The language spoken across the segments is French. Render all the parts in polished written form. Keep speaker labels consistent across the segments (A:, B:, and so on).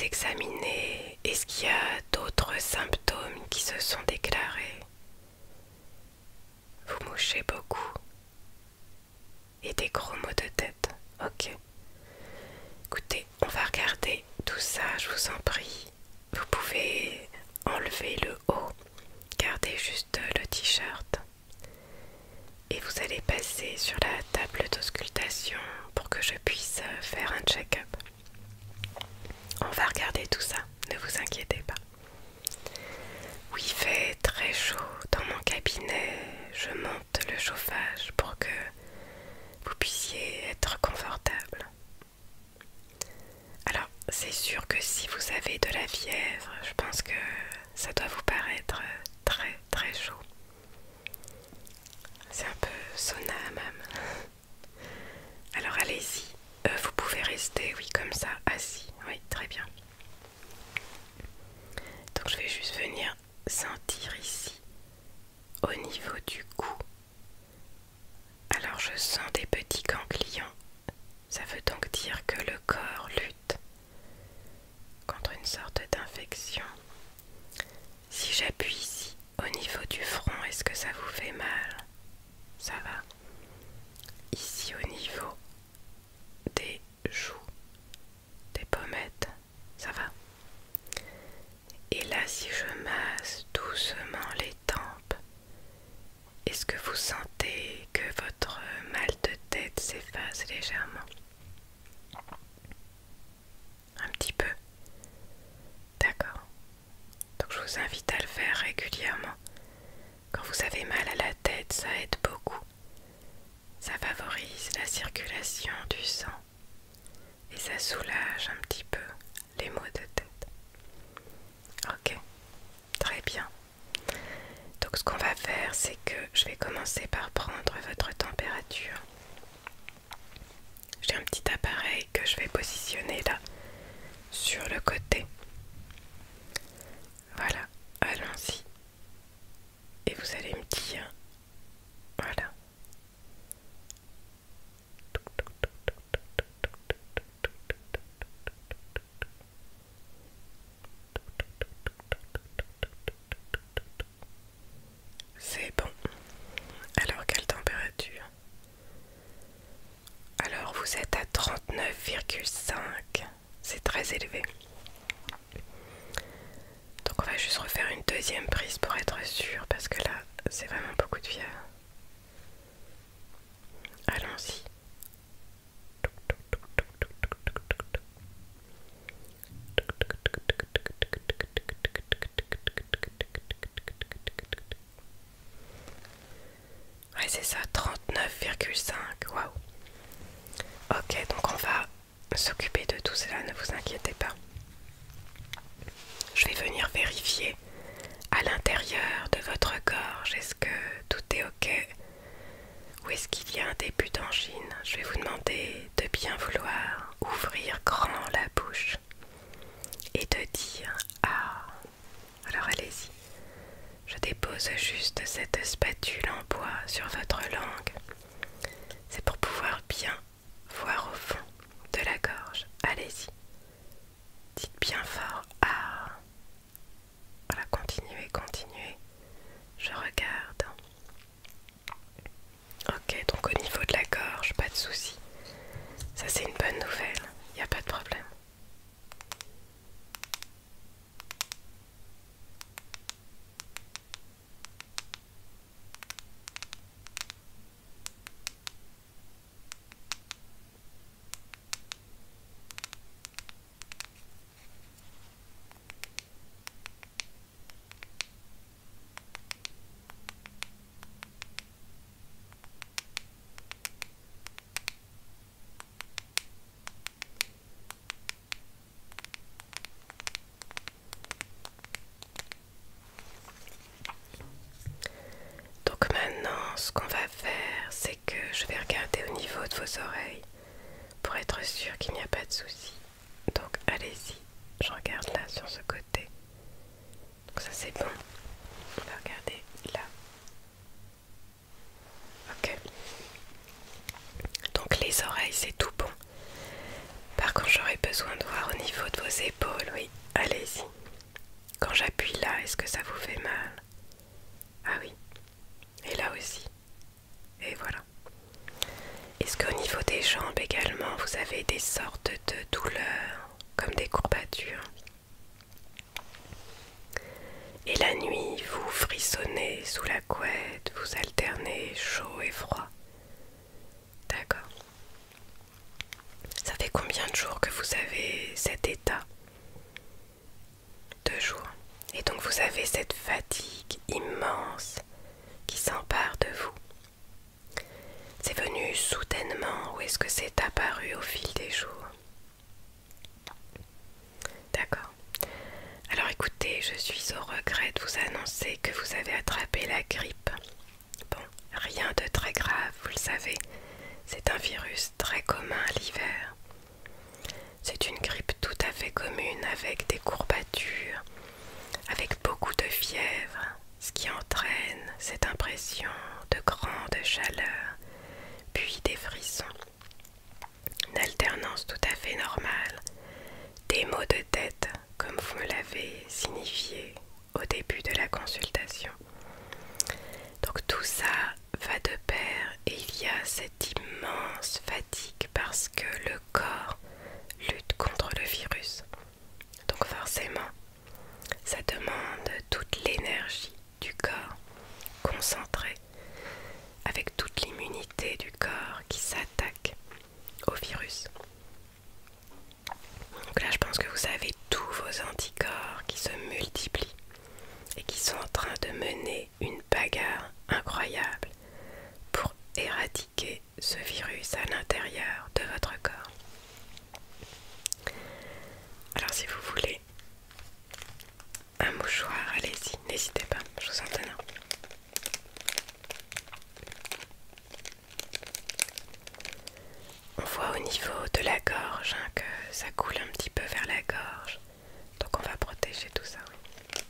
A: examiner. Est-ce qu'il y a d'autres symptômes qui se sont déclarés? Vous mouchez beaucoup. Et des gros maux de tête. Ok. Écoutez, on va regarder tout ça, je vous en prie. Vous pouvez enlever le haut, gardez juste le t-shirt. Et vous allez passer sur la table d'auscultation pour que je puisse faire un check-up. On va regarder tout ça, ne vous inquiétez pas. Oui, il fait très chaud dans mon cabinet. Je monte le chauffage pour que vous puissiez être confortable. Alors, c'est sûr que si vous avez de la fièvre, je pense que ça doit vous paraître très très chaud. C'est un peu sauna même. Alors allez-y, vous pouvez rester, oui, comme ça, assis. Oui, très bien. Donc je vais juste venir sentir ici, au niveau du cou. Alors je sens des petits ganglions. Ça veut donc dire que le corps lutte contre une sorte d'infection. Si j'appuie ici, au niveau du front, est-ce que ça vous fait mal? Ça va. Ici au niveau des joues, des pommettes, ça va. Et là, si je masse doucement les tempes, est-ce que vous sentez que votre mal de tête s'efface légèrement? Un petit peu. D'accord. Donc je vous invite à le faire régulièrement. Quand vous avez mal à la tête, ça aide beaucoup. Ça favorise la circulation du sang et ça soulage un petit peu les maux de tête. Ok, très bien. Donc ce qu'on va faire, c'est que je vais commencer par prendre votre température. J'ai un petit appareil que je vais positionner là, sur le côté. Voilà, allons-y. Et vous allez me dire, voilà. C'est bon. Alors, quelle température? Alors, vous êtes à 39,5. C'est très élevé. Donc, on va juste refaire une deuxième prise pour être sûr, parce que là, c'est vraiment beaucoup de fièvre. Allons-y. Ouais, c'est ça, 39,5. Waouh. Ok, donc on va s'occuper de tout cela, ne vous inquiétez pas. Je vais venir vérifier à l'intérieur de votre gorge. Est-ce que tout est ok? Ou est-ce qu'il y a un début d'angine? Je vais vous demander de bien vouloir ouvrir grand la bouche et de dire ah. Alors allez-y. Je dépose juste cette spatule en bois sur votre langue. C'est pour pouvoir bien voir au fond de la gorge. Allez-y. Dites bien fort ah. Voilà, continuez, continuez. Je regarde. Ok, donc au niveau de la gorge, pas de souci. Ça c'est une bonne nouvelle, il n'y a pas de problème. Donc maintenant, ce qu'on va faire, c'est que je vais regarder au niveau de vos oreilles pour être sûr qu'il n'y a pas de souci. Donc allez-y, je regarde là sur ce côté. Donc ça c'est bon. On va regarder là. Ok. Donc les oreilles c'est tout bon. Par contre j'aurais besoin de voir au niveau de vos épaules, oui, allez-y. Quand j'appuie là, est-ce que ça vous fait mal? Ah oui, et là aussi. Et voilà. Est-ce qu'au niveau des jambes également, vous avez des sortes de douleurs, comme des courbatures? Et la nuit, vous frissonnez sous la couette, vous alternez chaud et froid. D'accord. Ça fait combien de jours que vous avez cet état? 2 jours. Et donc vous avez cette fatigue immense qui s'empare de vous. C'est venu soudainement ou est-ce que c'est apparu au fil des jours? D'accord. Alors écoutez, je suis au regret de vous annoncer que vous avez attrapé la grippe. Bon, rien de très grave, vous le savez. C'est un virus très commun à l'hiver. C'est une grippe tout à fait commune avec des courbatures, avec beaucoup de fièvre, ce qui entraîne cette impression de grande chaleur, puis des frissons. Une alternance tout à fait normale, des maux de tête, comme vous me l'avez signifié au début de la consultation. Donc tout ça va de pair et il y a cette immense fatigue parce que le corps lutte contre le virus. Donc forcément, ça demande toute l'énergie du corps concentrée avec toute l'immunité du corps qui s'attaque au virus. Donc là, je pense que vous avez tous vos anticorps qui se multiplient et qui sont en train de mener une bagarre incroyable pour éradiquer ce virus à l'intérieur de votre corps. Alors si vous voulez un mouchoir, allez-y, n'hésitez pas, je vous en donne un. On voit au niveau de la gorge que ça coule un petit peu vers la gorge, donc on va protéger tout ça. Oui.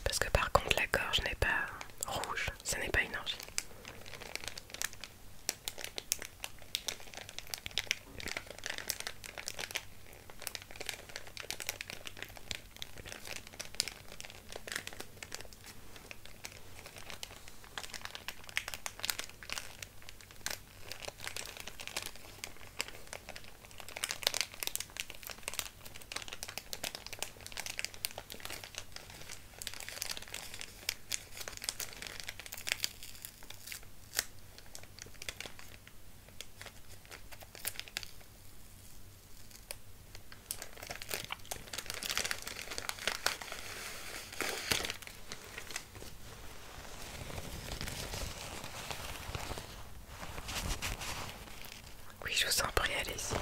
A: Parce que par contre la gorge n'est pas rouge, ce n'est pas une angine. Oui, je vous en prie, allez-y.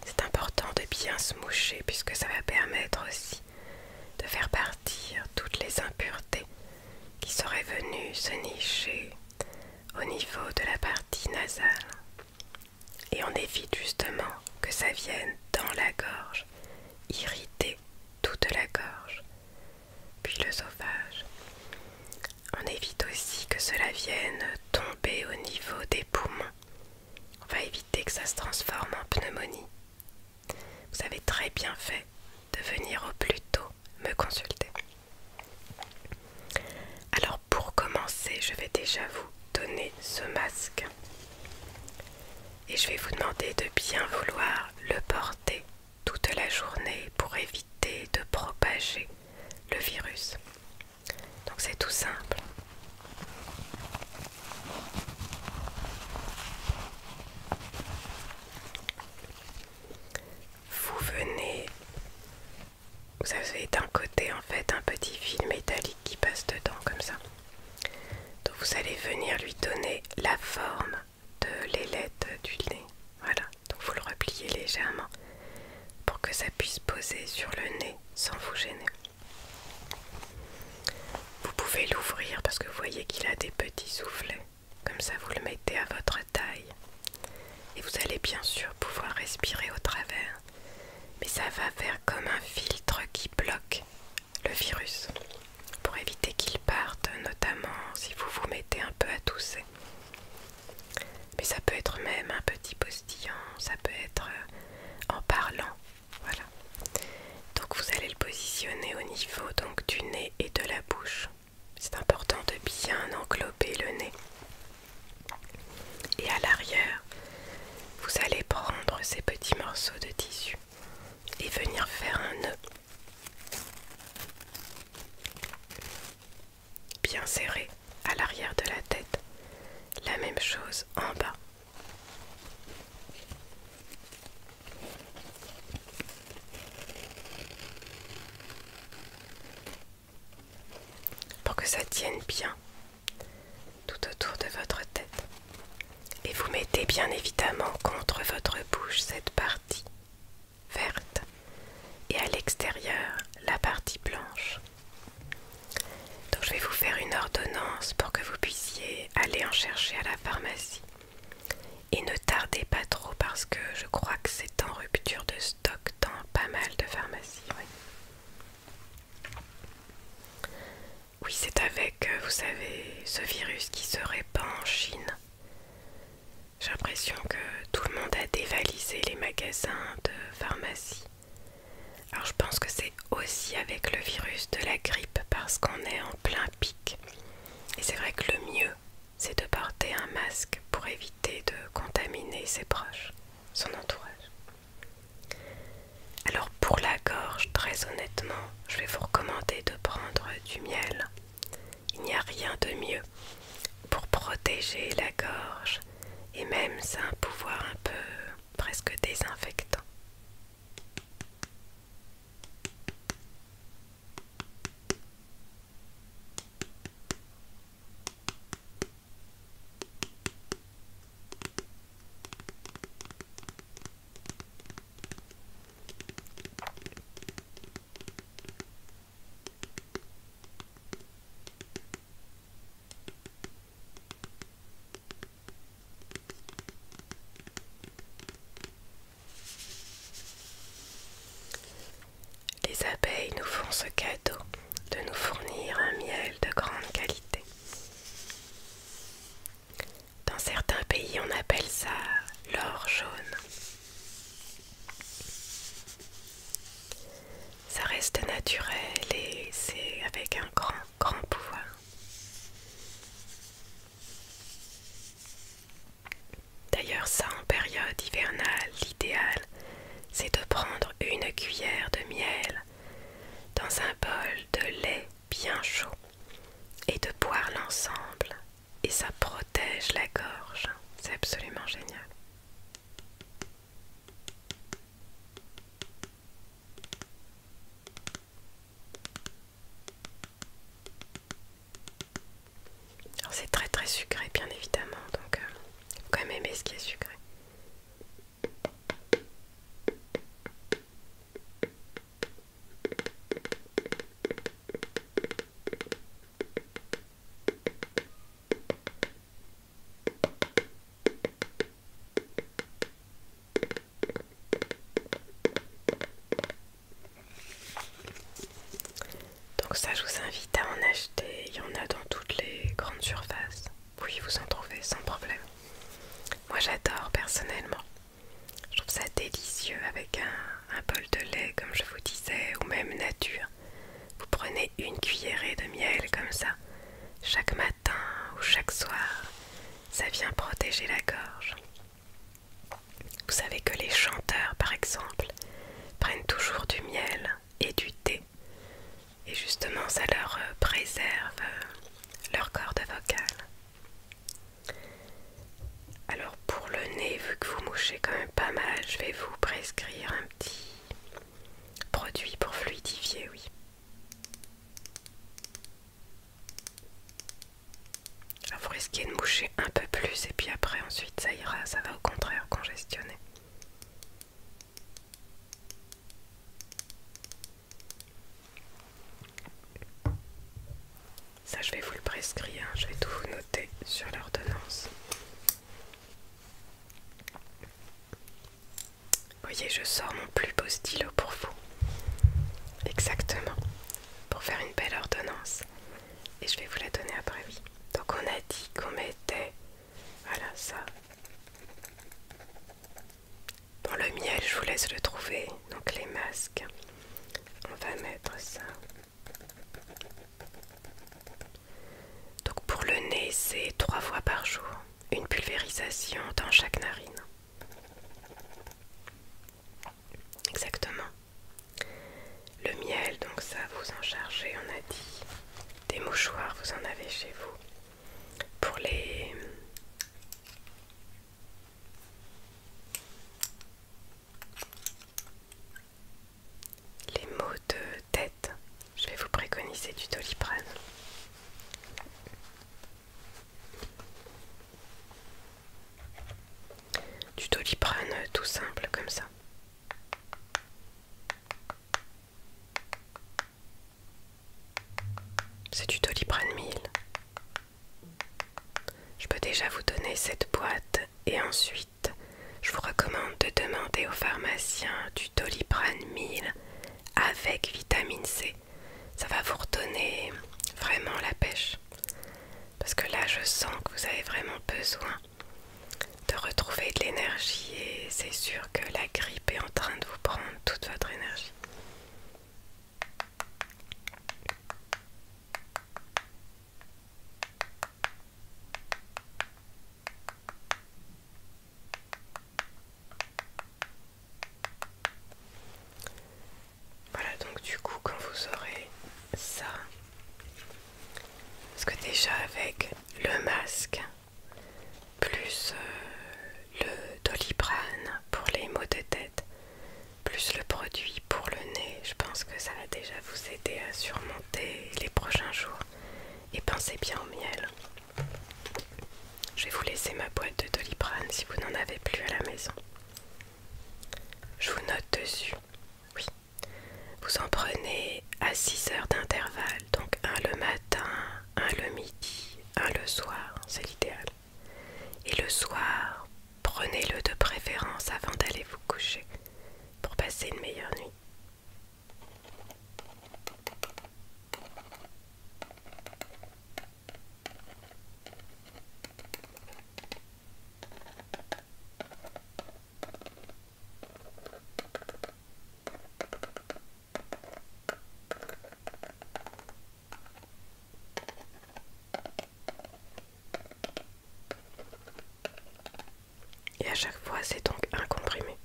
A: C'est important de bien se moucher puisque ça va permettre aussi de faire partir toutes les impuretés qui seraient venues se nicher au niveau de la partie nasale. Et on évite justement que ça vienne dans la gorge, irriter toute la gorge, puis l'œsophage. On évite aussi que cela vienne tomber au niveau des poumons. On va éviter que ça se transforme en pneumonie. Vous avez très bien fait de venir au plus tôt me consulter. Alors pour commencer, je vais déjà vous donner ce masque. Et je vais vous demander de bien vouloir le porter toute la journée pour éviter de propager le virus. Donc c'est tout simple. Vous venez, vous avez d'un côté en fait un petit fil métallique qui passe dedans comme ça. Donc vous allez venir lui donner la forme de l'ailette du nez. Voilà, donc vous le repliez légèrement pour que ça puisse poser sur le nez sans vous gêner. Vous pouvez l'ouvrir parce que vous voyez qu'il a des petits soufflets. Comme ça vous le mettez à votre taille. Et vous allez bien sûr pouvoir respirer au travers. Mais ça va faire comme un filtre qui bloque le virus pour éviter qu'il parte notamment si vous vous mettez un peu à tousser. Mais ça peut être même un petit postillon, ça peut être en parlant, voilà. Donc vous allez le positionner au niveau donc du nez et de la bouche. C'est important de bien englober le nez. Et à l'arrière, vous allez prendre ces petits morceaux de tissu et venir faire un nœud bien serré à l'arrière de la tête. La même chose en bas. Pour que ça tienne bien tout autour de votre tête. Et vous mettez bien évidemment contre votre bouche cette partie verte et à l'extérieur la partie blanche. Donc je vais vous faire une ordonnance pour que vous puissiez aller en chercher à la pharmacie. Et ne tardez pas trop parce que je crois que c'est en rupture de stock dans pas mal de pharmacies. Oui, oui, c'est avec, vous savez, ce virus qui se répand en Chine. J'ai l'impression que tout le monde a dévalisé les magasins de pharmacie. Alors je pense que c'est aussi avec le virus de la grippe parce qu'on est en plein pic. Et c'est vrai que le mieux, c'est de porter un masque pour éviter de contaminer ses proches, son entourage. Alors pour la gorge, très honnêtement, je vais vous recommander de prendre du miel. Il n'y a rien de mieux pour protéger la gorge et même ça a un pouvoir un peu presque désinfectant. Les abeilles nous font ce cadeau de nous fournir un miel de grande qualité. Dans certains pays, on appelle ça l'or jaune. Ça reste naturel et c'est avec un grand pouvoir. D'ailleurs, ça en période hivernale, l'idéal, c'est de prendre une cuillère de miel dans un bol de lait bien chaud et de boire l'ensemble. Et ça protège la gorge. C'est absolument génial. Alors c'est très sucré bien évidemment, donc faut quand même aimer ce qui est sucré. Donc ça, je vous invite à en acheter, il y en a dans toutes les grandes surfaces. Oui, vous en trouvez sans problème. Moi j'adore personnellement. Je trouve ça délicieux avec un bol de lait comme je vous disais, ou même nature. Vous prenez une cuillerée de miel comme ça, chaque matin ou chaque soir. Ça vient protéger la gorge. Vous savez que les chanteurs par exemple prennent toujours du miel et du thé. Et justement, ça leur préserve leur corde vocale. Alors pour le nez, vu que vous mouchez quand même pas mal, je vais vous prescrire un petit produit pour fluidifier, oui. Alors vous risquez de moucher un peu plus et puis après ensuite ça ira, ça va au contraire congestionner. Ça, je vais vous le prescrire, je vais tout vous noter sur l'ordonnance. Vous voyez, je sors mon plus beau stylo pour vous. Exactement, pour faire une belle ordonnance. Et je vais vous la donner je vous laisse le trouver. Donc les masques, on va mettre ça. Donc pour le nez, c'est 3 fois par jour, une pulvérisation dans chaque narine. Exactement. Le miel, donc ça vous en chargez, on a dit. Des mouchoirs, vous en avez chez vous. Pour les maux de tête, je vais vous préconiser du Doliprane. Du Doliprane tout simple comme ça. C'est du Doliprane 1000. Je peux déjà vous donner cette boîte et ensuite je vous recommande de demander au pharmacien du Doliprane 1000 avec vitamine C. Ça va vous redonner vraiment la pêche. Parce que là je sens que vous avez vraiment besoin de retrouver de l'énergie et c'est sûr que la grippe est en train de vous prendre toute votre énergie. Voilà, donc du coup quand vous aurez ça, parce que déjà avec le masque plus le Doliprane pour les maux de tête plus le produit pour le nez, je pense que ça va déjà vous aider à surmonter les prochains jours. Et pensez bien au miel. Je vais vous laisser ma boîte de Doliprane si vous n'en avez plus à la maison. Je vous note dessus. Oui. Vous en prenez à 6 heures d'intervalle, donc un le matin, un le midi, un le soir, c'est l'idéal. Et le soir, prenez-le de préférence avant d'aller vous coucher pour passer une meilleure nuit. Et à chaque fois, c'est donc un comprimé.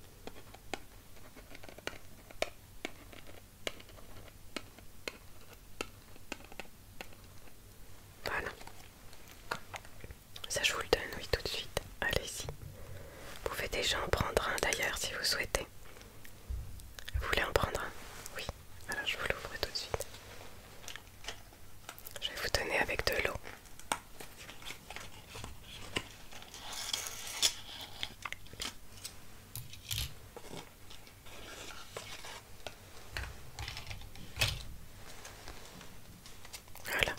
A: Voilà. Ça, je vous le donne, oui, tout de suite. Allez-y. Vous pouvez déjà en prendre un d'ailleurs si vous souhaitez. Vous voulez en prendre un? Oui. Alors, je vous l'ouvre tout de suite. Je vais vous donner avec de l'eau. Voilà.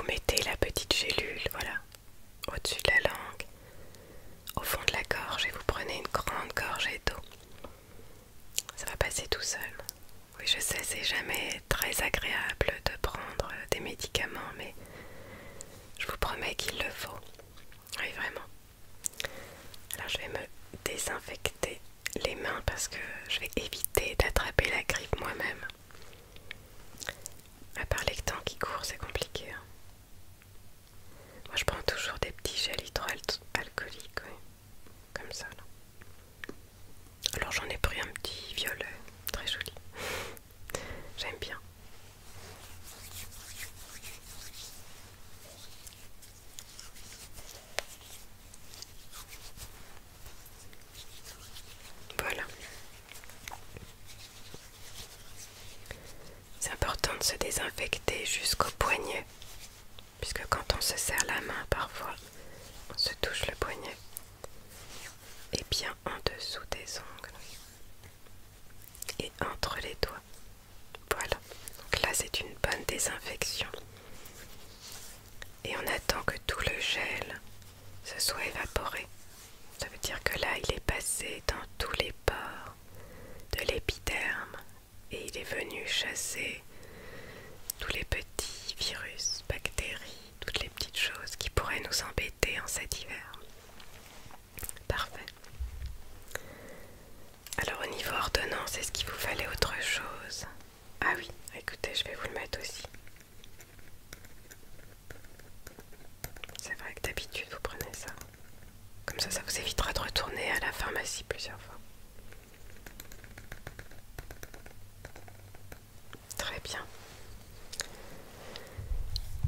A: mettez la petite gélule, voilà, au-dessus de la langue, au fond de la gorge, et vous prenez une grande gorgée d'eau. Ça va passer tout seul. Oui, je sais, c'est jamais très agréable de prendre des médicaments, mais je vous promets qu'il le faut. Oui, vraiment. Alors je vais me désinfecter les mains parce que je vais éviter d'attraper la grippe moi-même. À part les temps qui courent, c'est compliqué. Hein. Moi je prends toujours des petits gels hydroalcooliques, oui. Comme ça. Là. Alors j'en ai pris un petit violet, très joli. J'aime bien. Voilà. C'est important de se désinfecter jusqu'au poignet, puisque quand on se serre la main, parfois, on se touche le poignet. Et bien en dessous des ongles. Et entre les doigts. Voilà. Donc là, c'est une bonne désinfection. Et on attend que tout le gel se soit évaporé. Ça veut dire que là, il est passé dans tous les pores de l'épiderme et il est venu chasser tous les petits virus, bactéries, toutes les petites choses qui pourraient nous embêter en cet hiver. Parfait. Alors au niveau ordonnance, est-ce qu'il vous fallait autre chose? Ah oui, écoutez, je vais vous le mettre aussi. C'est vrai que d'habitude vous prenez ça. Comme ça vous évitera de retourner à la pharmacie plusieurs fois. Très bien.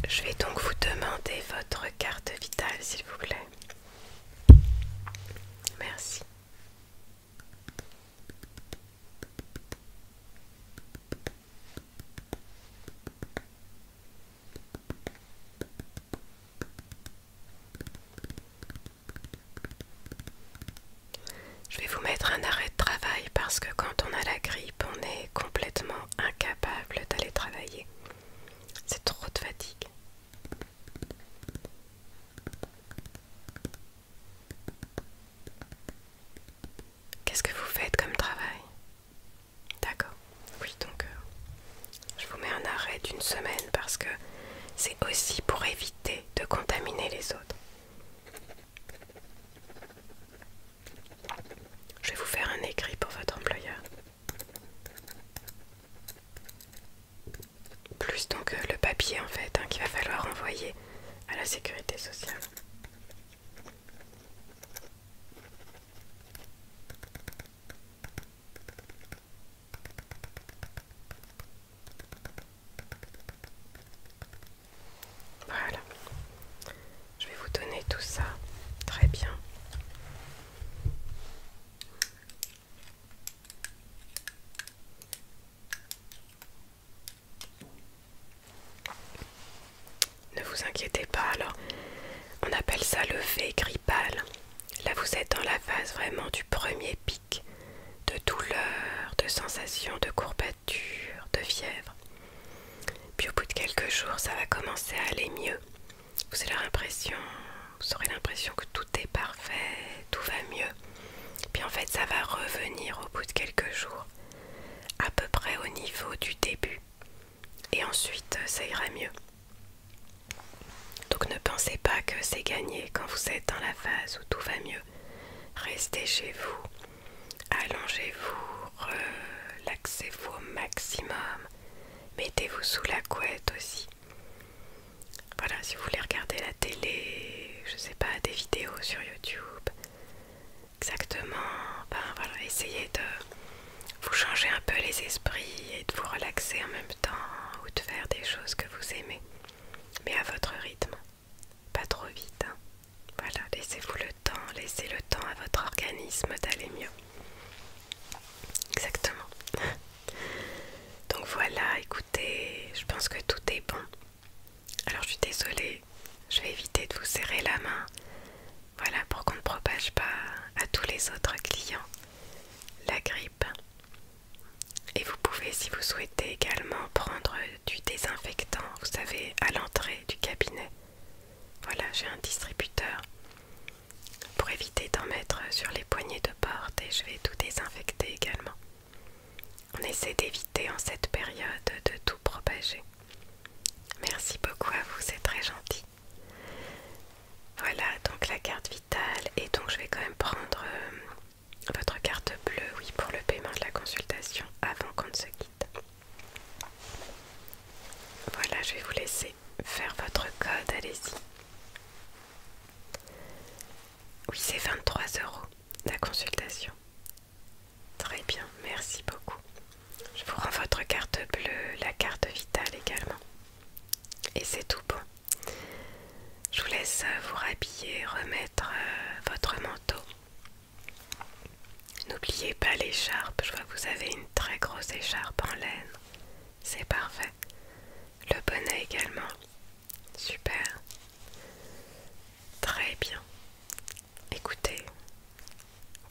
A: Je vais donc vous demander votre carte vitale, s'il vous plaît. Merci. Je vais vous mettre un arrêt de travail parce que quand on a la grippe, on est complètement incapable d'aller travailler. C'est trop de fatigue. Qu'est-ce que vous faites comme travail? D'accord. Oui, donc je vous mets un arrêt d'une semaine parce que c'est aussi pour éviter de contaminer les autres. Je vais vous faire un écrit pour votre employeur. Plus donc le papier en fait qu'il va falloir envoyer à la sécurité sociale. Voilà. Je vais vous donner tout ça. Très bien. Ne vous inquiétez pas, alors on appelle ça le V grippal. Là vous êtes dans la phase vraiment du premier pic de douleur, de sensation, de courbature, de fièvre. Puis au bout de quelques jours ça va commencer à aller mieux. Vous aurez l'impression que tout est parfait, tout va mieux. Puis en fait ça va revenir au bout de quelques jours, à peu près au niveau du début. Et ensuite ça ira mieux. Donc ne pensez pas que c'est gagné quand vous êtes dans la phase où tout va mieux. Restez chez vous, allongez-vous, relaxez-vous au maximum. Mettez-vous sous la couette aussi. Voilà, si vous voulez regarder la télé, je sais pas, des vidéos sur YouTube, exactement, ben voilà, essayez de vous changer un peu les esprits et de vous relaxer en même temps ou de faire des choses que vous aimez, mais à votre rythme, pas trop vite. Hein. Voilà, laissez-vous le temps, laissez le temps à votre organisme d'aller mieux. Exactement. Donc voilà, écoutez, je pense que tout est bon. Alors je suis désolée, je vais éviter de vous serrer la main. Voilà, pour qu'on ne propage pas à tous les autres clients la grippe. Et vous pouvez, si vous souhaitez, également prendre du désinfectant, vous savez, à l'entrée du cabinet. Oui, c'est 23 € la consultation. Très bien, merci beaucoup. Je vous rends votre carte bleue, la carte vitale également. Et c'est tout bon. Je vous laisse vous rhabiller, remettre votre manteau. N'oubliez pas l'écharpe, je vois que vous avez une très grosse écharpe en laine. C'est parfait. Le bonnet également. Super. Très bien. Écoutez,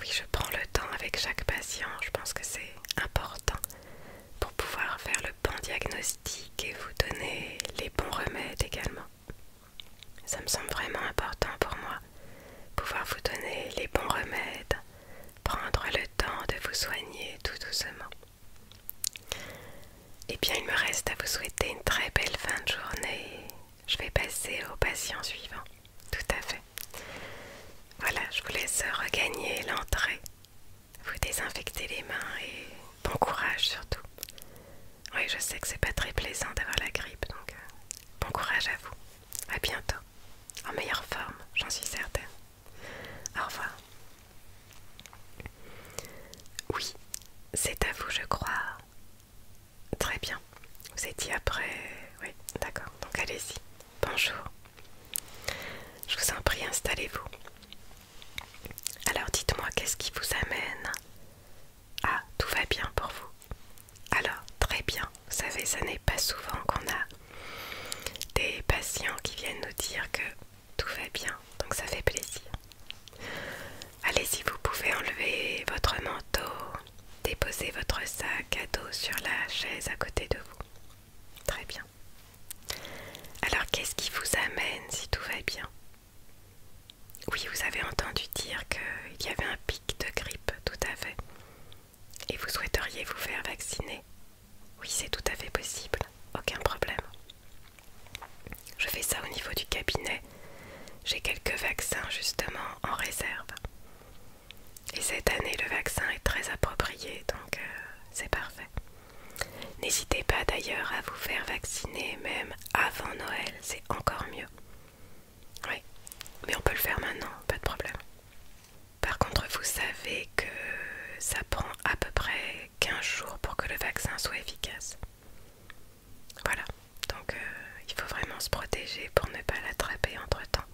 A: oui, je prends le temps avec chaque patient. Je pense que c'est important pour pouvoir faire le bon diagnostic et vous donner les bons remèdes également. Ça me semble vraiment important pour moi, pouvoir vous donner les bons remèdes, prendre le temps de vous soigner tout doucement. Eh bien, il me reste à vous souhaiter une très belle fin de journée. Je vais passer au patient suivant. Tout à fait. Voilà, je vous laisse regagner l'entrée. Vous désinfectez les mains et bon courage surtout. Oui, je sais que c'est pas très plaisant d'avoir la grippe, donc bon courage à vous. À bientôt. En meilleure forme, j'en suis certaine. Au revoir. Oui, c'est à vous, je crois. Très bien. Vous étiez après... Oui, d'accord. Donc allez-y. Bonjour. Je vous en prie, installez-vous. Alors dites-moi, qu'est-ce qui vous amène? Ah, tout va bien pour vous. Alors, très bien. Vous savez, ça n'est pas souvent qu'on a des patients qui viennent nous dire que tout va bien. Donc ça fait plaisir. Allez-y, vous pouvez enlever votre manteau, déposer votre sac à dos sur la chaise à côté de vous. Très bien. Alors, qu'est-ce qui vous amène si tout va bien? Oui, vous avez entendu dire qu'il y avait un pic de grippe, tout à fait. Et vous souhaiteriez vous faire vacciner? Oui, c'est tout à fait possible, aucun problème. Je fais ça au niveau du cabinet. J'ai quelques vaccins justement en réserve. Et cette année, le vaccin est très approprié, donc c'est parfait. N'hésitez pas d'ailleurs à vous faire vacciner même avant Noël, c'est encore mieux. Oui, mais on peut le faire maintenant, pas de problème. Par contre, vous savez que ça prend à peu près 15 jours pour que le vaccin soit efficace. Voilà, donc il faut vraiment se protéger pour ne pas l'attraper entre-temps.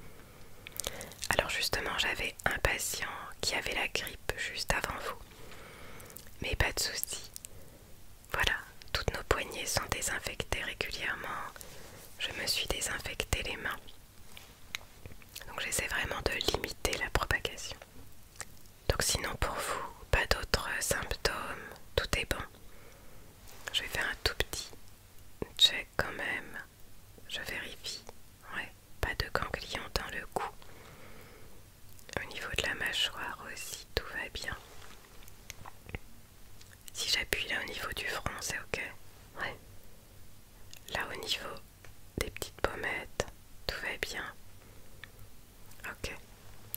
A: Alors justement, j'avais un patient qui avait la grippe juste avant vous. Mais pas de souci. Voilà, toutes nos poignées sont désinfectées régulièrement. Je me suis désinfecté les mains. Donc j'essaie vraiment de limiter la propagation. Donc sinon pour vous, pas d'autres symptômes, tout est bon. Je vais faire un tout petit check quand même. Je vérifie. Ouais, pas de ganglions dans le cou. Au niveau de la mâchoire aussi, tout va bien. Si j'appuie là au niveau du front, c'est ok. Ouais. Là au niveau des petites pommettes, tout va bien. Ok,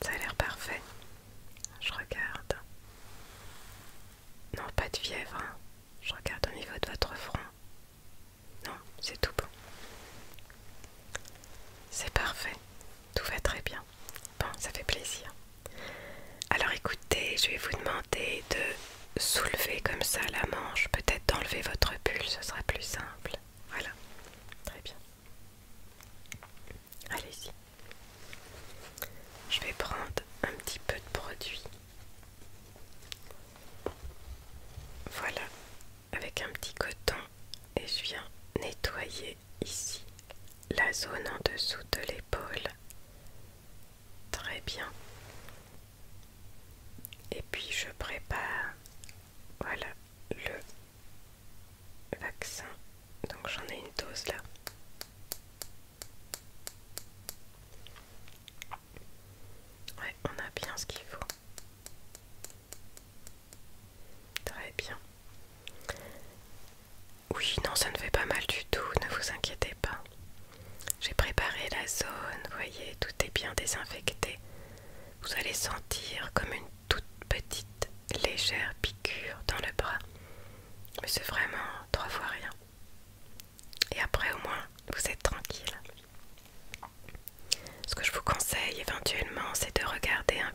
A: ça a l'air parfait. Je regarde. Non, pas de fièvre. Hein. Je regarde au niveau de votre front. Non, c'est tout bon. C'est parfait. Tout va très bien. Bon, ça fait plaisir. Alors écoutez, je vais vous demander de soulever comme ça la manche. Peut-être d'enlever votre pull, ce sera plus simple. Voilà. Très bien. Allez-y. Je vais prendre un petit peu de produit. Voilà. Avec un petit coton. Et je viens nettoyer ici la zone en dessous de l'épaule. Très bien. Et puis je prépare, voilà, le vaccin. Donc j'en ai une dose là. Ouais, on a bien ce qu'il faut. Très bien. Oui, non, ça ne fait pas mal du tout, ne vous inquiétez pas. J'ai préparé la zone, vous voyez, tout est bien désinfecté. Vous allez sentir comme une toute petite, légère piqûre dans le bras. Mais c'est vraiment 3 fois rien. Et après, au moins, vous êtes tranquille. Ce que je vous conseille éventuellement, c'est de regarder un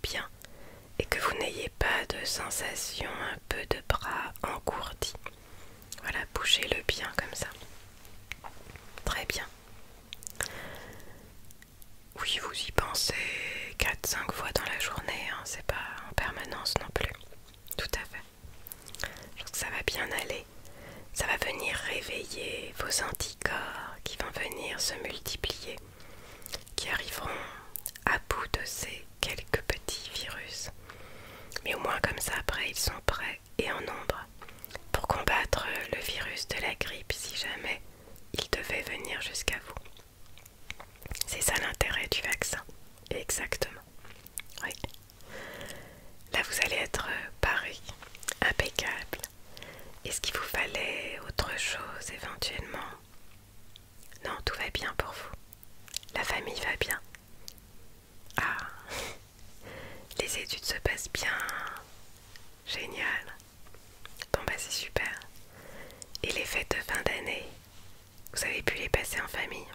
A: bien et que vous n'ayez pas de sensation un peu de bras engourdis. Voilà, bougez-le bien comme ça. Très bien. Oui, vous y pensez 4-5 fois dans la journée, hein, c'est pas en permanence non plus. Tout à fait. Je pense que ça va bien aller. Ça va venir réveiller vos anticorps qui vont venir se multiplier, qui arriveront à bout de ces quelques petits virus. Mais au moins comme ça, après, ils sont prêts et en nombre pour combattre le virus de la grippe si jamais il devait venir jusqu'à vous. C'est ça l'intérêt du vaccin. Exactement. Oui. Là, vous allez être paré, impeccable. Est-ce qu'il vous fallait autre chose éventuellement? Non, tout va bien pour vous. La famille va bien. Ah, les études se passent bien. Génial. Bon bah c'est super. Et les fêtes de fin d'année, vous avez pu les passer en famille?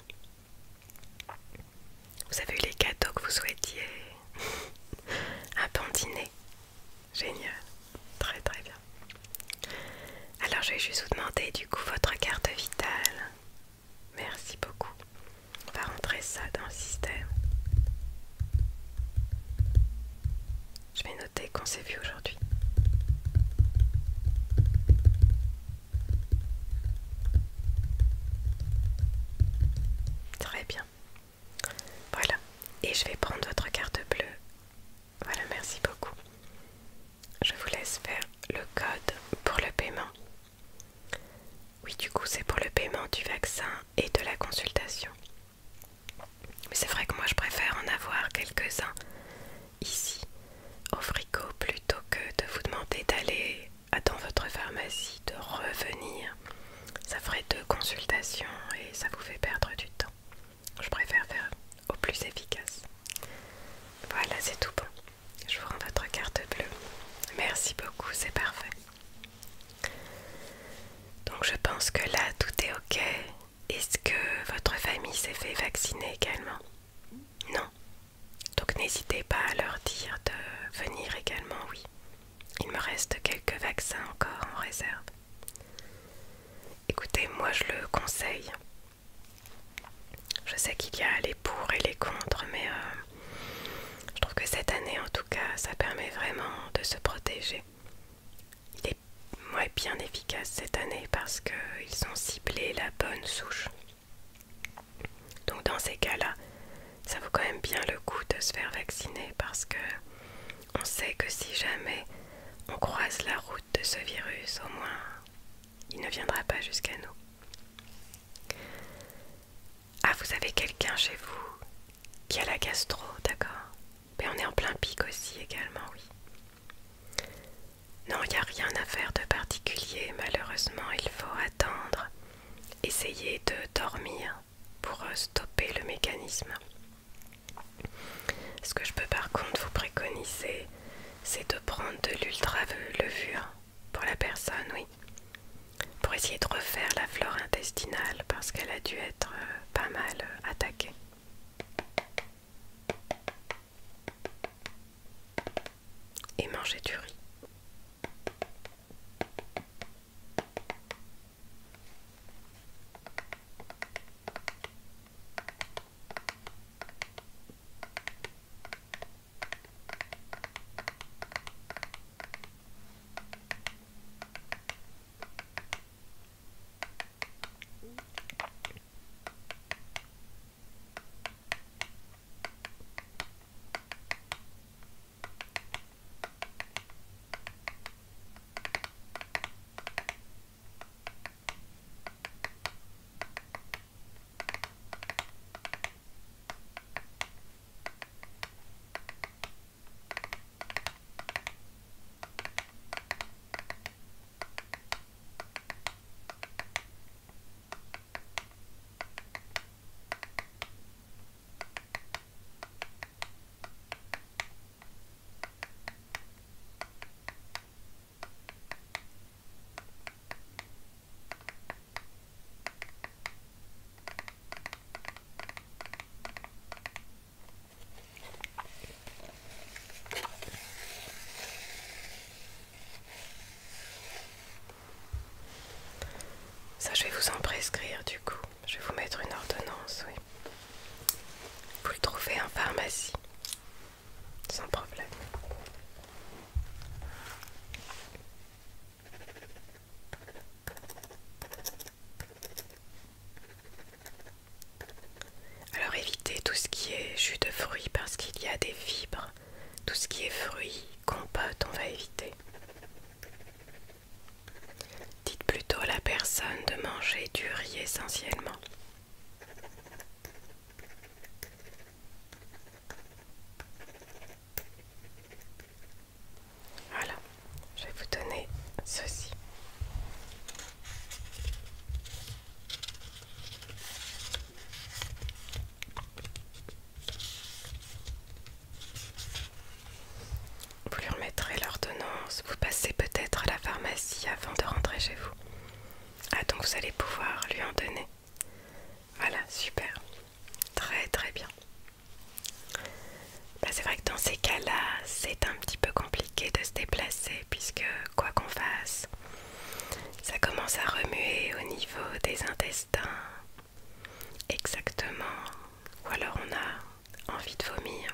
A: Vous avez eu les cadeaux que vous souhaitiez? Un bon dîner? Génial. Très très bien. Alors je vais juste vous demander du coup votre carte vitale. Merci beaucoup. On va rentrer ça dans le système. Je vais noter qu'on s'est vu aujourd'hui. Très bien. Voilà. Et je vais prendre votre carte bleue. Voilà, merci beaucoup. Je vous laisse faire le code pour le paiement. Oui, du coup, c'est pour le paiement du vaccin et de la consultation. Mais c'est vrai que moi, je préfère en avoir quelques-uns ici, au frigo, plutôt que de vous demander d'aller dans votre pharmacie, de revenir. Ça ferait 2 consultations et ça vous fait perdre du temps. Je préfère faire au plus efficace. Voilà, c'est tout bon. Je vous rends votre carte bleue. Merci beaucoup, c'est parfait. Donc je pense que là, tout est ok. Est-ce que votre famille s'est fait vacciner également? Non. Donc n'hésitez pas à leur dire de venir également, oui. Il me reste quelques vaccins encore en réserve. Écoutez, moi je le conseille. Je sais qu'il y a les pour et les contre, mais je trouve que cette année en tout cas, ça permet vraiment de se protéger. Il est bien efficace cette année parce qu'ils ont ciblé la bonne souche. Donc dans ces cas-là, ça vaut quand même bien le coup de se faire vacciner parce que on sait que si jamais on croise la route de ce virus, au moins il ne viendra pas jusqu'à nous. Ah, vous avez quelqu'un chez vous qui a la gastro, d'accord? Mais on est en plein pic aussi également, oui. Non, il n'y a rien à faire de particulier, malheureusement, il faut attendre, essayer de dormir pour stopper le mécanisme. Ce que je peux par contre vous préconiser, c'est de prendre de l'ultra-levure pour la personne, oui, pour essayer de refaire la flore intestinale parce qu'elle a dû être pas mal attaquée. Et manger du riz. tout ce qui est fruits, compote, on va éviter. Dites plutôt à la personne de manger du riz essentiellement. Voilà, je vais vous donner ceci. Vous lui remettrez l'ordonnance, vous passez peut-être à la pharmacie avant de rentrer chez vous. Ah, donc vous allez pouvoir lui en donner. Voilà, super. Très très bien. Bah, c'est vrai que dans ces cas-là, c'est un petit peu compliqué de se déplacer puisque quoi qu'on fasse, ça commence à remuer au niveau des intestins. Exactement. Ou alors on a envie de vomir.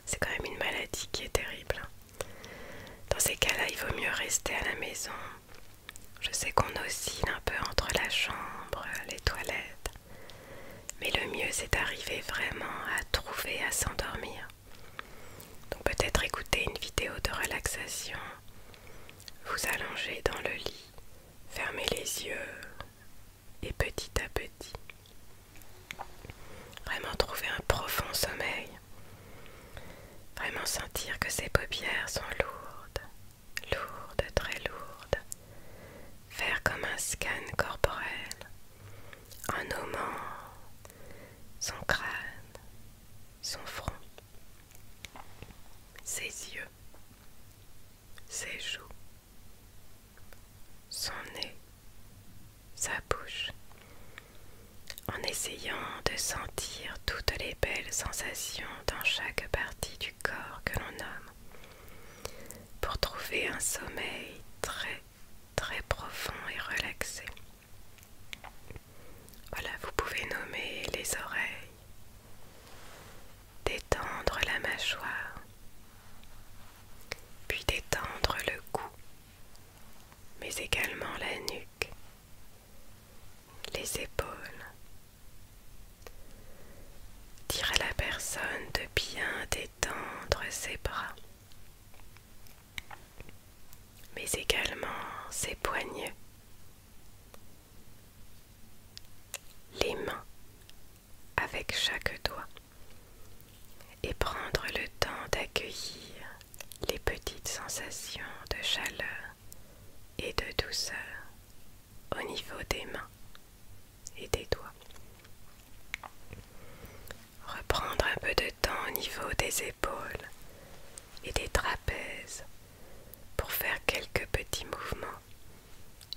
A: C'est quand même une maladie qui est terrible. Dans ces cas-là, il vaut mieux rester à la maison. Je sais qu'on oscille un peu entre la chambre, les toilettes. Mais le mieux, c'est d'arriver vraiment à trouver à s'endormir. Donc peut-être écouter une vidéo de relaxation, vous allonger dans le lit, fermer les yeux et petit à petit, vraiment trouver un profond sommeil. Vraiment sentir que ses paupières sont lourdes, lourdes, très lourdes. Faire comme un scan corporel en nommant son crâne, son front, ses yeux, ses joues, son nez, sa bouche, en essayant de sentir toutes les belles sensations dans chaque partie du corps que l'on nomme, pour trouver un sommeil très très profond et relaxé. Voilà, vous pouvez nommer les oreilles, détendre la mâchoire, puis détendre le cou, mais également la nuque, les épaules. Dire à la personne de bien détendre ses bras, mais également ses poignets, les mains avec chaque doigt, et prendre le temps d'accueillir les petites sensations de chaleur et de douceur au niveau des mains et des doigts. Reprendre un peu de temps au niveau des épaules et des trapèzes pour faire quelques petits mouvements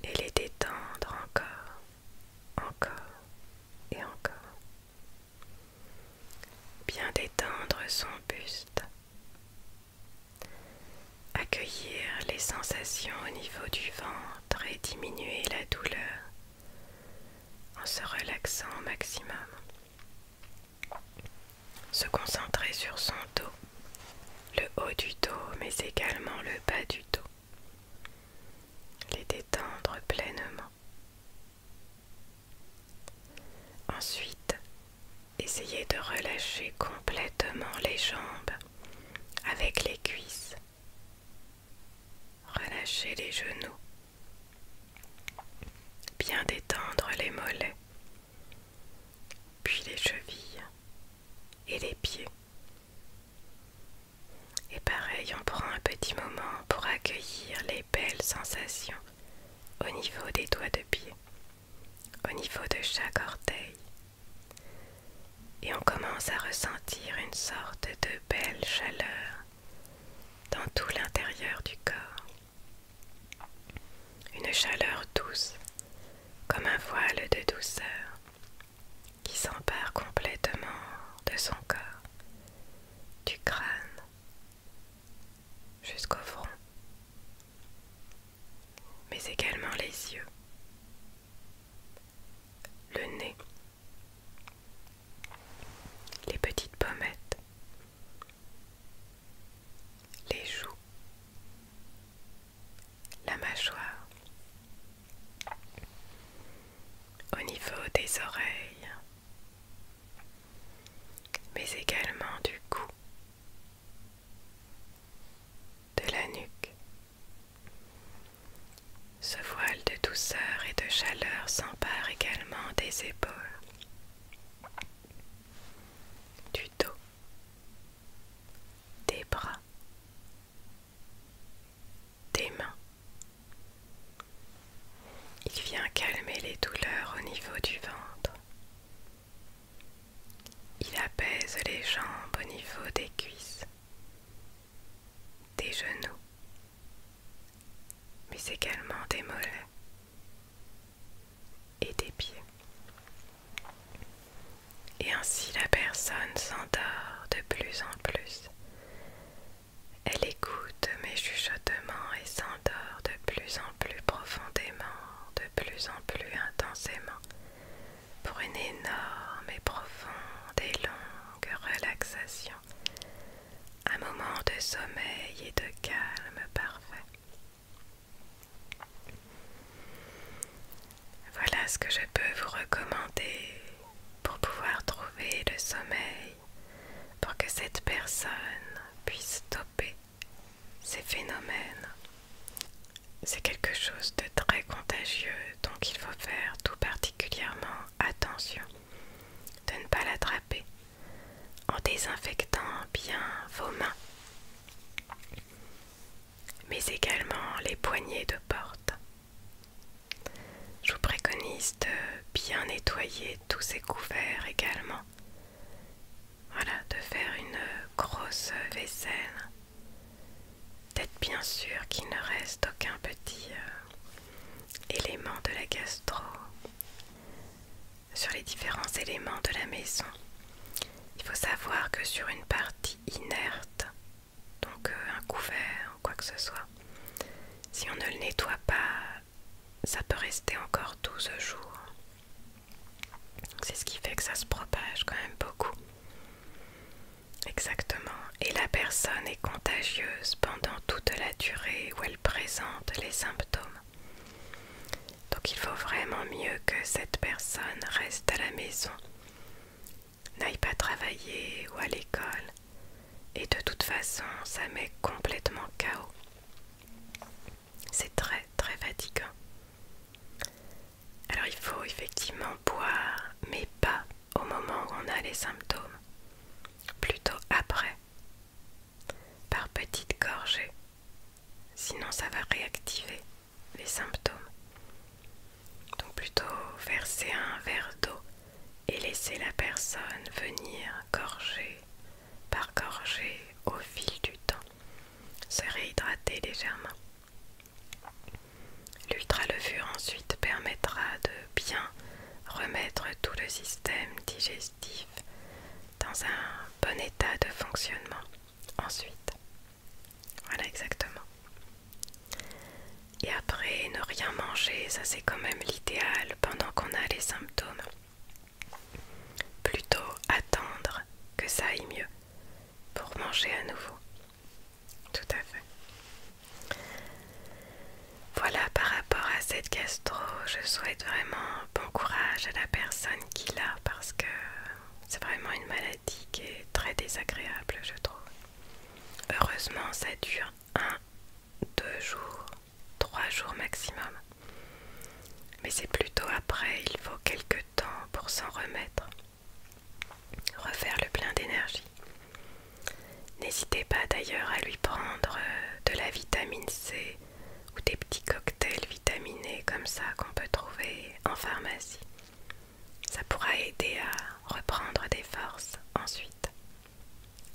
A: et les détendre encore, encore et encore. Bien détendre son buste. Accueillir les sensations au niveau du ventre et diminuer la douleur en se relaxant au maximum. Se concentrer sur son dos, le haut du dos mais également le bas du dos. Les détendre pleinement. Ensuite, essayez de relâcher complètement les jambes avec les cuisses. Relâchez les genoux. Bien détendre les mollets, puis les chevilles et les pieds. Et pareil, on prend un petit moment pour accueillir les belles sensations au niveau des doigts de pied, au niveau de chaque orteil. Et on commence à ressentir une sorte de belle chaleur dans tout l'intérieur du corps. Une chaleur douce, comme un voile de douceur, qui s'empare complètement de son corps, du crâne jusqu'au front, mais également les yeux, le nez, les petites pommettes, les joues, la mâchoire, au niveau des oreilles, mais également du cou, mais également des mollets et des pieds. Et ainsi la personne s'endort de plus en plus. Elle écoute mes chuchotements et s'endort de plus en plus profondément, de plus en plus intensément, pour une énorme et profonde et longue relaxation. Un moment de sommeil et de calme parfait. Voilà ce que je peux vous recommander pour pouvoir trouver le sommeil, pour que cette personne puisse stopper ces phénomènes. C'est quelque chose de très contagieux, donc il faut faire tout particulièrement attention de ne pas l'attraper en désinfectant bien vos mains, mais également les poignées de porte. Je vous préconise de bien nettoyer tous ces couverts également. Voilà, de faire une grosse vaisselle, d'être bien sûr qu'il ne reste aucun petit élément de la gastro sur les différents éléments de la maison. Il faut savoir que sur une partie inerte, donc un couvert ou quoi que ce soit, si on ne le nettoie pas, ça peut rester encore 12 jours. C'est ce qui fait que ça se propage quand même beaucoup. Exactement. Et la personne est contagieuse pendant toute la durée où elle présente les symptômes. Donc il faut vraiment mieux que cette personne reste à la maison, n'aille pas travailler ou à l'école. Et de toute façon, ça met complètement KO. C'est très très fatigant. Alors il faut effectivement boire, mais pas au moment où on a les symptômes. Plutôt après, par petites gorgées. Sinon ça va réactiver les symptômes. Donc plutôt verser un verre d'eau et laisser la personne venir gorgée par gorgée au fil du temps, se réhydrater légèrement. L'ultralevure ensuite permettra de bien remettre tout le système digestif dans un bon état de fonctionnement. Ensuite, voilà exactement. Et après, ne rien manger, ça c'est quand même l'idéal pendant qu'on a les symptômes. Plutôt attendre que ça aille mieux pour manger à nouveau. Tout à fait. Voilà, par rapport à cette gastro, je souhaite vraiment bon courage à la personne qui l'a, parce que c'est vraiment une maladie qui est très désagréable, je trouve. Heureusement, ça dure 1, 2 jours, 3 jours maximum. Mais c'est plutôt après, il faut quelques temps pour s'en remettre. Refaire le plein d'énergie. N'hésitez pas d'ailleurs à lui prendre de la vitamine C ou des petits cocktails vitaminés comme ça qu'on peut trouver en pharmacie. Ça pourra aider à reprendre des forces ensuite.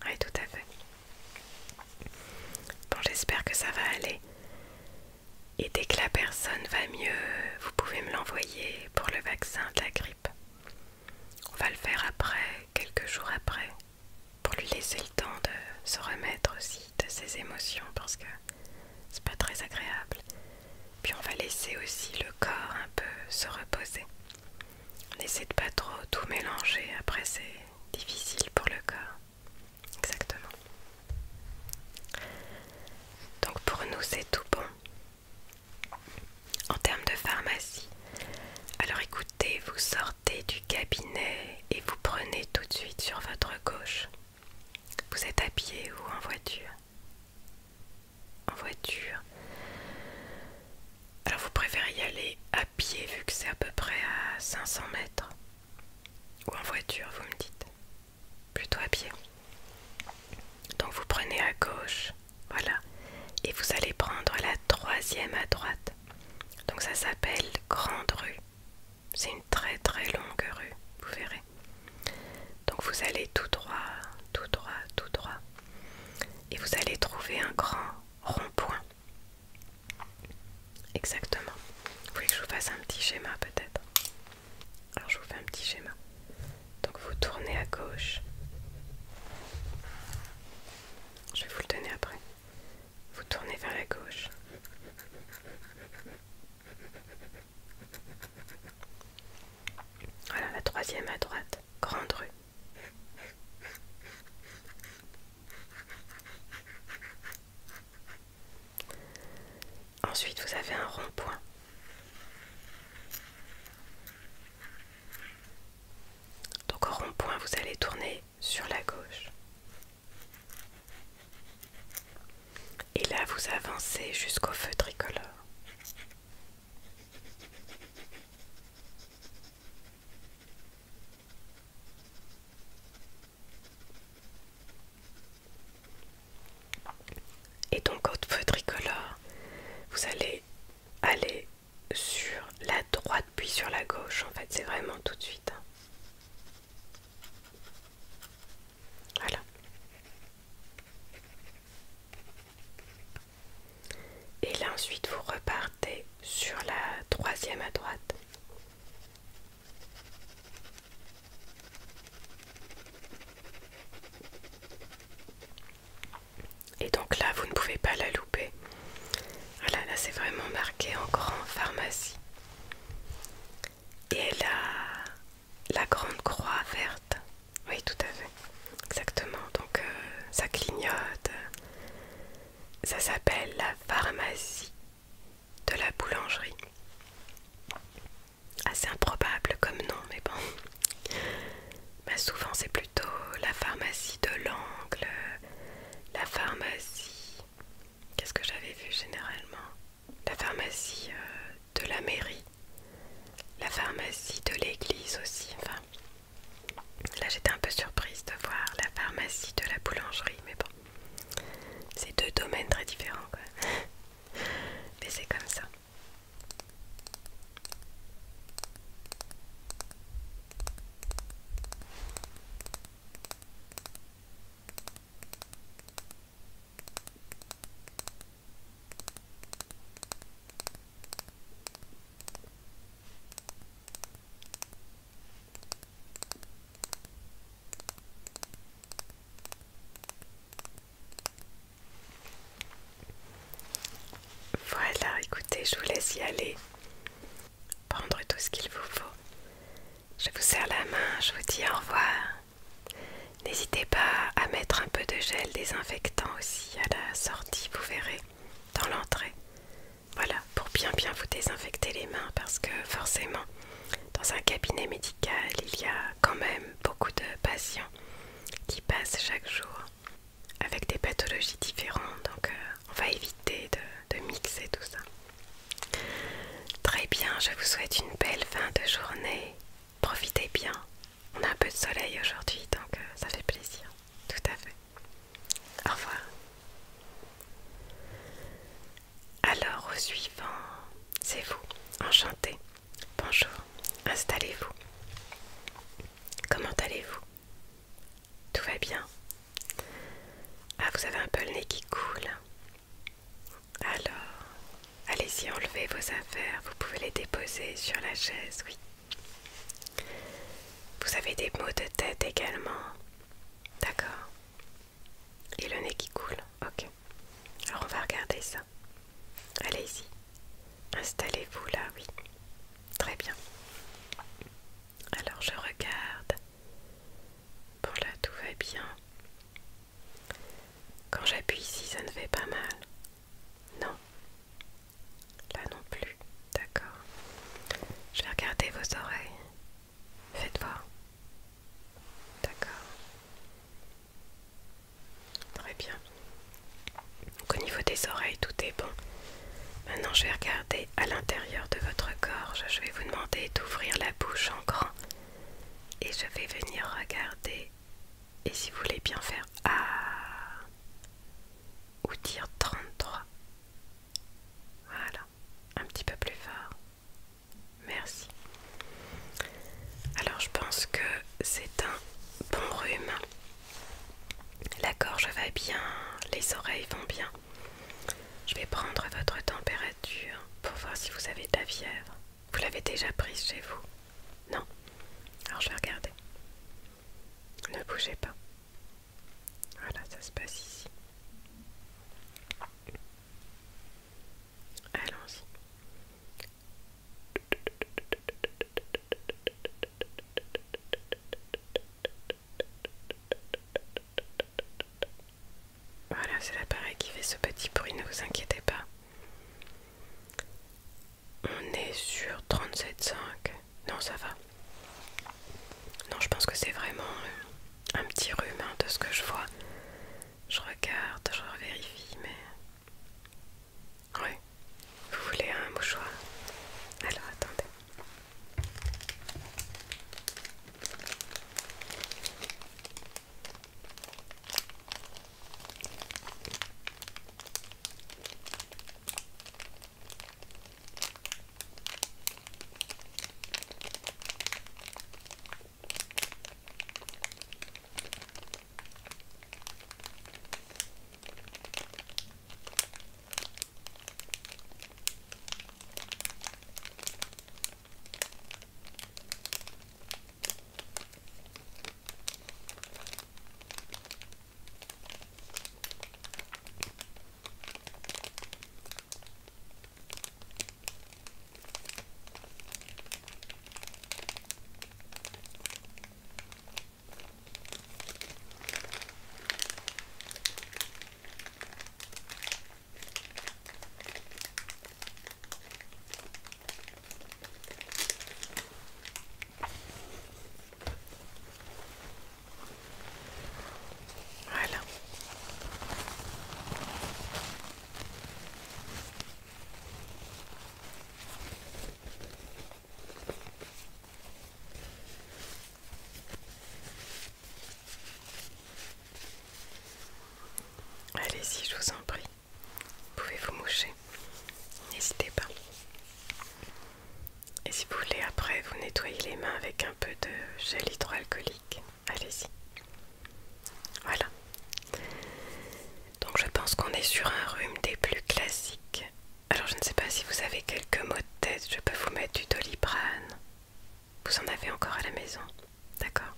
A: Oui, tout à fait. Bon, j'espère que ça va aller. Et dès que la personne va mieux, vous pouvez me l'envoyer pour le vaccin de la grippe. On va le faire après, quelques jours après, pour lui laisser le temps de se remettre aussi de ses émotions, parce que c'est pas très agréable. Puis on va laisser aussi le corps un peu se reposer. N'essaie de pas trop tout mélanger, après c'est difficile pour le corps. Exactement. Donc pour nous c'est tout bon. En termes de pharmacie, alors écoutez, vous sortez du cabinet et vous prenez tout de suite sur votre gauche. Vous êtes à pied ou en voiture? En voiture. Alors vous préférez y aller à pied vu que c'est à peu près à 500 mètres? Ou en voiture, vous me dites? Plutôt à pied. Donc vous prenez à gauche, voilà, et vous allez prendre la 3e à droite. Donc ça s'appelle Grande Rue. C'est une très très longue rue, vous verrez. Donc vous allez tout droit, tout droit, tout droit. Et vous allez trouver un grand rond-point. ensuite vous avez un rond-point. Donc au rond-point, vous allez tourner sur la gauche. Et là, vous avancez jusqu'au feu tricolore. Et donc au feu tricolore, vous allez aller sur la droite puis sur la gauche. En fait, c'est vraiment tout de suite. Voilà. Et là ensuite vous repartez sur la troisième à droite. Et donc là vous ne pouvez pas la louper. Voilà, là c'est vraiment marqué en grand pharmacie. Et elle a la grande croix verte. Oui, tout à fait. Exactement. Donc ça clignote. Ça s'appelle la pharmacie de la boulangerie. Assez improbable comme nom, mais bon. Bah souvent c'est plutôt la pharmacie de l'angle, la pharmacie... Qu'est-ce que j'avais vu généralement? La pharmacie de la mairie, la pharmacie de l'église aussi. Enfin, là j'étais un peu surprise de voir la pharmacie de la boulangerie, mais bon, c'est deux domaines très différents quoi. Mais c'est comme ça. Voilà, écoutez, je vous laisse y aller, prendre tout ce qu'il vous faut. Je vous serre la main, je vous dis au revoir. N'hésitez pas à mettre un peu de gel désinfectant aussi à la sortie, vous verrez, dans l'entrée. Voilà, pour bien vous désinfecter les mains parce que forcément, dans un cabinet médical, il y a quand même beaucoup de patients qui passent chaque jour avec des pathologies différentes. Donc on va éviter de mixer tout ça. Très bien, je vous souhaite une belle fin de journée. Profitez bien. On a un peu de soleil aujourd'hui, donc ça fait plaisir. Tout à fait. Au revoir. Alors au suivant, c'est vous. Enchanté. Bonjour. Installez-vous. Comment allez-vous? Tout va bien? Ah, vous avez un peu le nez qui coule. Alors, allez-y, enlevez vos affaires. Vous pouvez les déposer sur la chaise, oui. Vous avez des maux de tête également. D'accord. Et le nez qui coule. Ok. Alors on va regarder ça. Allez-y. Installez-vous là, oui. Très bien. Alors je regarde. Bon là tout va bien. Quand j'appuie ici ça ne fait pas mal. Non. Là non plus. D'accord. Je vais regarder vos oreilles. Faites voir. D'accord. Très bien. Donc au niveau des oreilles tout est bon. Maintenant je vais regarder à l'intérieur de votre gorge. Je vais vous demander d'ouvrir la bouche en grand. Et je vais venir regarder. Et si vous voulez bien faire ah ou dire 33. Voilà. Un petit peu plus fort. Merci. Alors je pense que c'est un bon rhume. La gorge va bien, les oreilles vont bien. Je vais prendre votre température pour voir si vous avez de la fièvre. Vous l'avez déjà prise chez vous? Non? Alors je vais regarder. Ne bougez pas. Voilà, ça se passe ici. Allons-y. Voilà, c'est l'appareil qui fait ce petit bruit, ne vous inquiétez pas. sur 37,5. Non, ça va. Non, je pense que c'est vraiment un petit rhume hein, de ce que je vois. Je regarde, je revérifie, mais... Ouais. Vous voulez un mouchoir? Alors, attendez. Voilà. Allez-y, je vous en prie. Pouvez vous moucher. N'hésitez pas. Et si vous voulez, après, vous nettoyez les mains avec un peu de gel hydroalcoolique. Allez-y. Voilà. Donc je pense qu'on est sur un rhume des plus classiques. Alors je ne sais pas si vous avez quelques maux de tête, je peux vous mettre du Doliprane. Vous en avez encore à la maison, d'accord?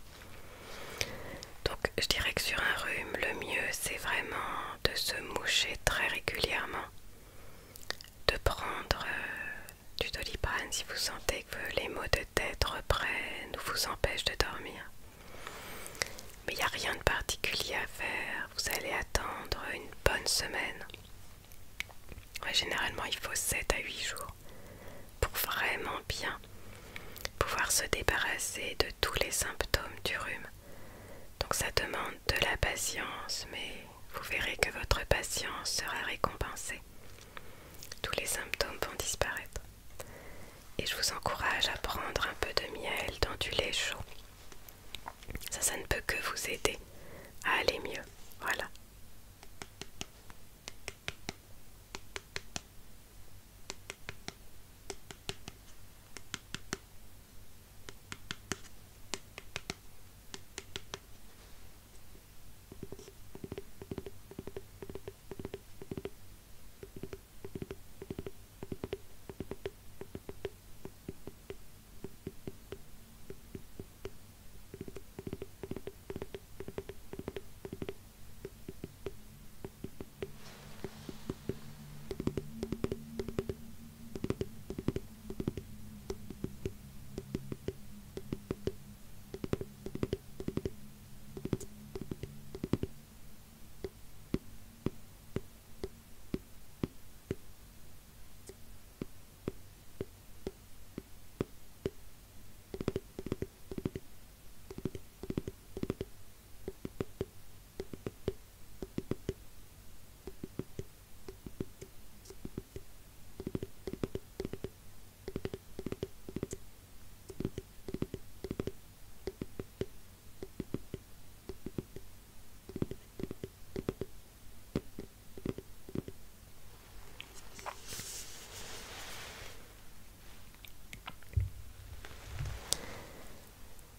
A: Donc je dirais que sur un rhume, le mieux c'est vraiment de se moucher très régulièrement, de prendre du Doliprane si vous sentez que les maux de tête reprennent ou vous empêchent de dormir. Mais il n'y a rien de particulier à faire, vous allez attendre une bonne semaine. Ouais, généralement il faut 7 à 8 jours pour vraiment bien pouvoir se débarrasser de tous les symptômes du rhume. Donc ça demande de la patience, mais vous verrez que votre patience sera récompensée. Tous les symptômes vont disparaître. Et je vous encourage à prendre un peu de miel dans du lait chaud. Ça ne peut que vous aider à aller mieux. Voilà.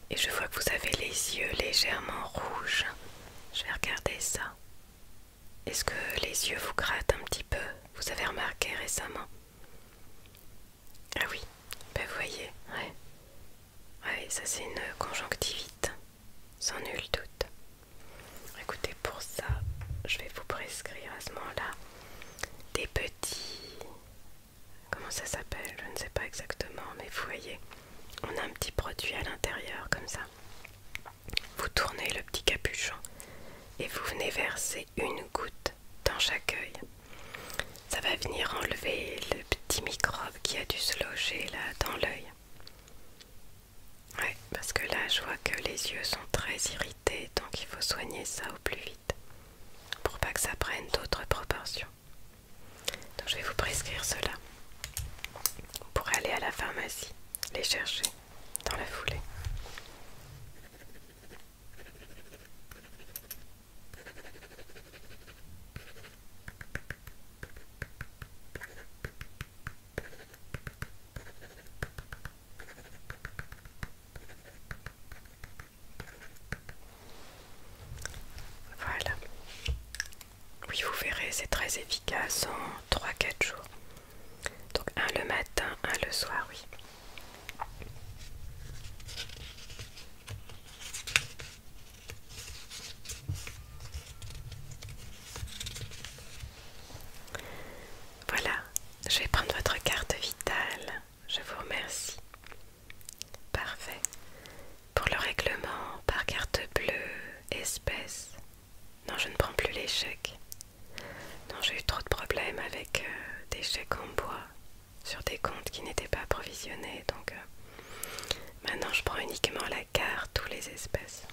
A: Et je vois que vous avez les yeux légèrement rouges. Je vais regarder ça. Est-ce que les yeux vous grattent un petit peu? Vous avez remarqué récemment? Ah oui, ben vous voyez, ouais. Ouais, ça c'est une conjonctivite, sans nul doute. Écoutez, pour ça, je vais vous prescrire à ce moment-là des petits... Comment ça s'appelle? Je ne sais pas exactement, mais vous voyez, on a un petit produit à l'intérieur comme ça. Vous tournez le petit capuchon et vous venez verser une goutte dans chaque œil. Ça va venir enlever le petit microbe qui a dû se loger bouger là dans l'œil. Ouais, parce que là je vois que les yeux sont très irrités, donc il faut soigner ça au plus vite pour pas que ça prenne d'autres proportions. Donc je vais vous prescrire cela pour aller à la pharmacie les chercher dans la foulée. Voilà. Oui, vous verrez, c'est très efficace en 3-4 jours. Donc un le matin, un le soir, oui. Voilà, je vais prendre votre carte vitale. Je vous remercie. Parfait. Pour le règlement par carte bleue, espèce. Non, je ne prends plus les chèques. Non, j'ai eu trop de problèmes avec des chèques en bois sur des comptes qui n'étaient pas approvisionnés. Donc maintenant, je prends uniquement la carte ou les espèces.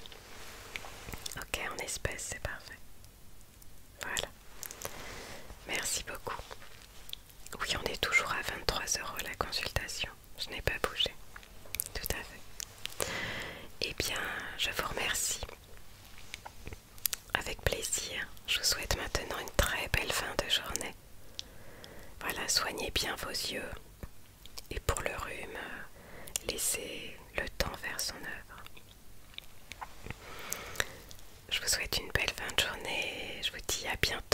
A: Ok, en espèces, c'est parfait. Voilà. Merci beaucoup. Oui, on est toujours à 23 € la consultation. Je n'ai pas bougé. Tout à fait. Eh bien, je vous remercie. Avec plaisir. Je vous souhaite maintenant une très belle fin de journée. Voilà, soignez bien vos yeux. Et pour le rhume, laissez le temps faire son œuvre. Je vous souhaite une belle fin de journée. Je vous dis à bientôt.